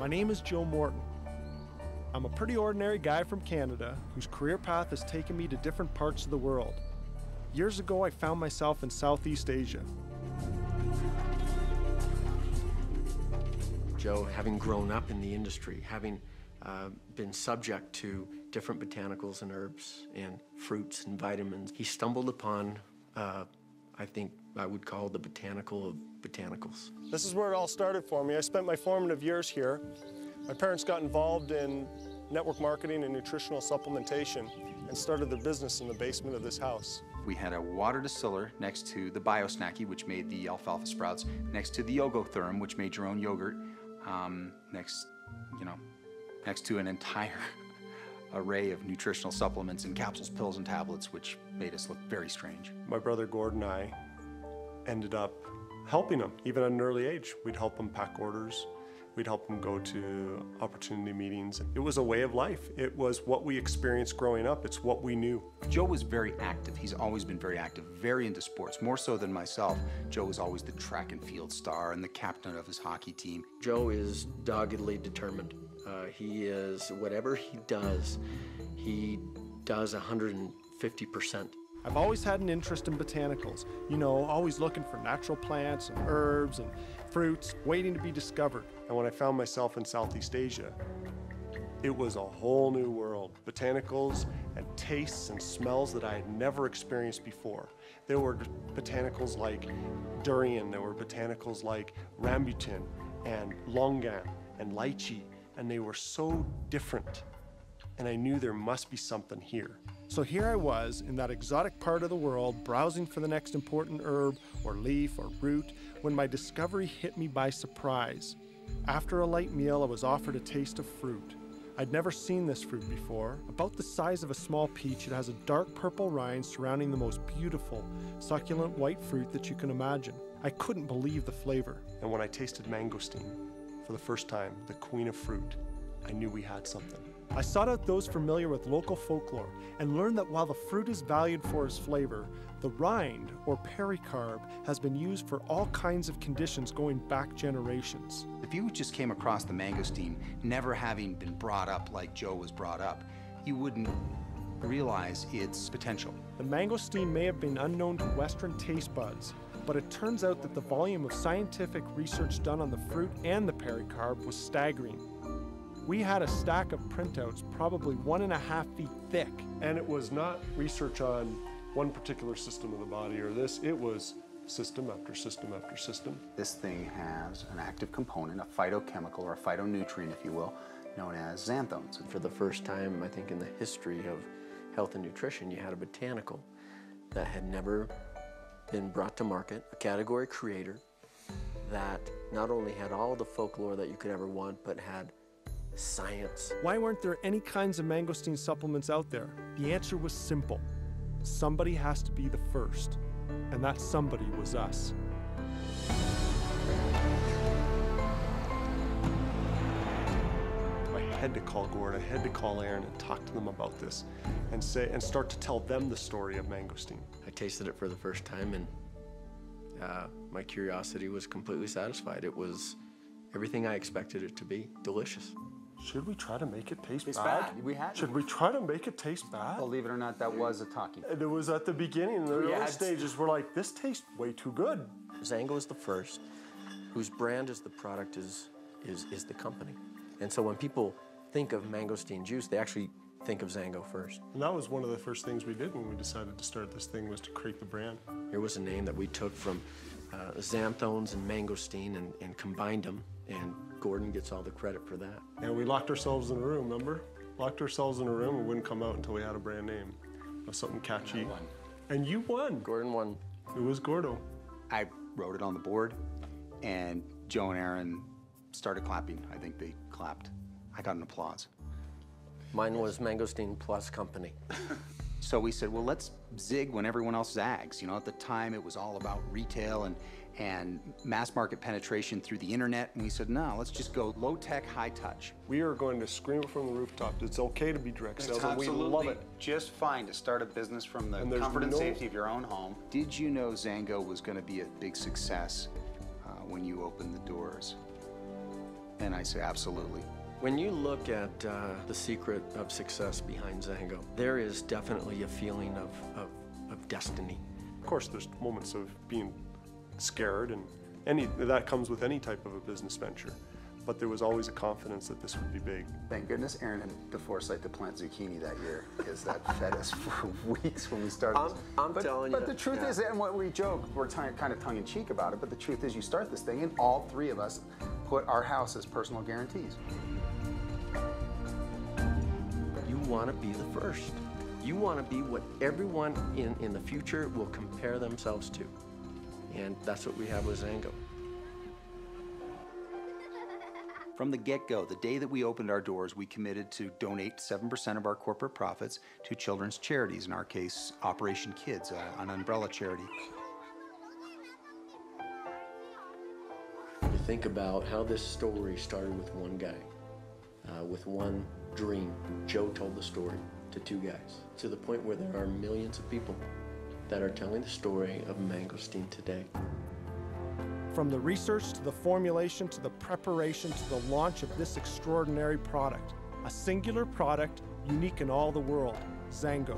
My name is Joe Morton. I'm a pretty ordinary guy from Canada whose career path has taken me to different parts of the world. Years ago, I found myself in Southeast Asia. Joe, having grown up in the industry, having been subject to different botanicals and herbs and fruits and vitamins, he stumbled upon, I think I would call the botanical of botanicals. This is where it all started for me. I spent my formative years here. My parents got involved in network marketing and nutritional supplementation and started their business in the basement of this house. We had a water distiller next to the Bio-Snacky, which made the alfalfa sprouts, next to the Yogotherm, which made your own yogurt, next to an entire array of nutritional supplements in capsules, pills, and tablets, which made us look very strange. My brother Gordon and I ended up helping him, even at an early age. We'd help him pack orders. We'd help him go to opportunity meetings. It was a way of life. It was what we experienced growing up. It's what we knew. Joe was very active. He's always been very active, very into sports, more so than myself. Joe was always the track and field star and the captain of his hockey team. Joe is doggedly determined. He is, whatever he does 150%. I've always had an interest in botanicals, always looking for natural plants and herbs and fruits waiting to be discovered. And when I found myself in Southeast Asia, it was a whole new world. Botanicals and tastes and smells that I had never experienced before. There were botanicals like durian, there were botanicals like rambutan and longan and lychee, and they were so different. And I knew there must be something here. So here I was in that exotic part of the world, browsing for the next important herb or leaf or root, when my discovery hit me by surprise. After a light meal, I was offered a taste of fruit. I'd never seen this fruit before. About the size of a small peach, it has a dark purple rind surrounding the most beautiful, succulent white fruit that you can imagine. I couldn't believe the flavor. And when I tasted mangosteen for the first time, the queen of fruit, I knew we had something. I sought out those familiar with local folklore and learned that while the fruit is valued for its flavor, the rind, or pericarb, has been used for all kinds of conditions going back generations. If you just came across the mangosteen, never having been brought up like Joe was brought up, you wouldn't realize its potential. The mangosteen may have been unknown to Western taste buds, but it turns out that the volume of scientific research done on the fruit and the pericarb was staggering. We had a stack of printouts probably 1.5 feet thick. And it was not research on one particular system of the body or this, it was system after system after system. This thing has an active component, a phytochemical or a phytonutrient, if you will, known as xanthones. For the first time, I think, in the history of health and nutrition, you had a botanical that had never been brought to market, a category creator that not only had all the folklore that you could ever want, but had science. Why weren't there any kinds of mangosteen supplements out there? The answer was simple. Somebody has to be the first, and that somebody was us. I had to call Gordon, I had to call Aaron and talk to them about this and start to tell them the story of mangosteen. I tasted it for the first time, and my curiosity was completely satisfied. It was everything I expected it to be. Delicious. Should we try to make it taste It's bad? bad. We had Should we try to make it taste bad? Believe it or not, that was a talking. And it was at the beginning, the early stages, we're like, this tastes way too good. Xango is the first, whose brand is the product is the company. And so when people think of mangosteen juice, they actually think of Xango first. And that was one of the first things we did when we decided to start this thing, was to create the brand. Here was a name that we took from xanthones and mangosteen and combined them, and Gordon gets all the credit for that. And we locked ourselves in a room, remember? Locked ourselves in a room and wouldn't come out until we had a brand name of something catchy. And I won. And you won. Gordon won. It was Gordo. I wrote it on the board, and Joe and Aaron started clapping. I think they clapped. I got an applause. Mine was Mangosteen Plus Company. So we said, well, let's zig when everyone else zags. At the time it was all about retail and mass market penetration through the internet. And we said, no, let's just go low tech, high touch. We are going to scream it from the rooftop. It's okay to be direct sales, and we love it. Just fine to start a business from the comfort and safety of your own home. Did you know Xango was going to be a big success when you opened the doors? And I say, absolutely. When you look at the secret of success behind Xango, there is definitely a feeling of destiny. Of course, there's moments of being scared, and that comes with any type of a business venture. But there was always a confidence that this would be big. Thank goodness Aaron had the foresight to plant zucchini that year, because that fed us for weeks when we started. I'm telling you. But the truth is, and what we joke, we're kind of tongue-in-cheek about it, but the truth is you start this thing and all three of us put our house as personal guarantees. You want to be the first. You want to be what everyone in the future will compare themselves to. And that's what we have with Xango. From the get-go, the day that we opened our doors, we committed to donate 7% of our corporate profits to children's charities, in our case, Operation Kids, an umbrella charity. You think about how this story started with one guy, with one dream. Joe told the story to two guys, to the point where there are millions of people that are telling the story of mangosteen today. From the research to the formulation to the preparation to the launch of this extraordinary product, a singular product unique in all the world, Xango.